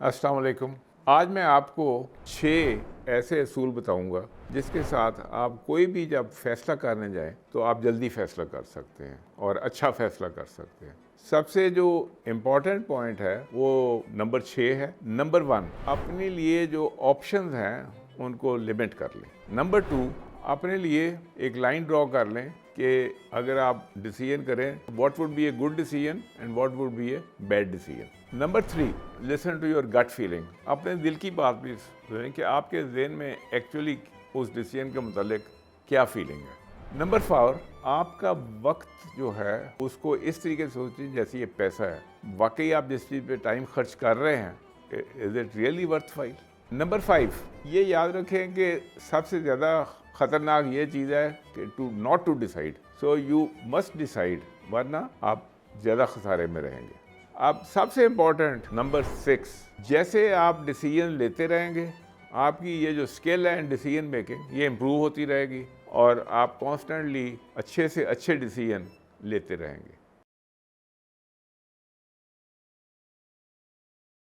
अस्सलाम वालेकुम। आज मैं आपको 6 ऐसे असूल बताऊंगा जिसके साथ आप कोई भी जब फैसला करने जाएं तो आप जल्दी फैसला कर सकते हैं और अच्छा फैसला कर सकते हैं। सबसे जो इम्पॉर्टेंट पॉइंट है वो नंबर 6 है। नंबर 1, अपने लिए जो ऑप्शंस हैं उनको लिमिट कर लें। नंबर 2, अपने लिए एक लाइन ड्रॉ कर लें कि अगर आप डिसीजन करें what would be a good decision and what would be a bad decision. Number 3, listen to your gut feeling. अपने दिल की बात भी सुनें कि आपके ज़हन में एक्चुअली उस डिसीजन के मुतालिक क्या फीलिंग है। नंबर 4, आपका वक्त जो है उसको इस तरीके से सोचें जैसे ये पैसा है। वाकई आप जिस चीज़ पे टाइम खर्च कर रहे हैं, is it really worthwhile. Number 5, ये याद रखें कि सबसे ज़्यादा ख़तरनाक ये चीज़ है कि not to decide, so you must decide, वरना आप ज़्यादा खसारे में रहेंगे। अब सबसे इम्पॉर्टेंट नंबर 6, जैसे आप डिसीजन लेते रहेंगे आपकी ये जो स्किल है डिसीजन मेकिंग ये इम्प्रूव होती रहेगी और आप कॉन्स्टेंटली अच्छे से अच्छे डिसीजन लेते रहेंगे।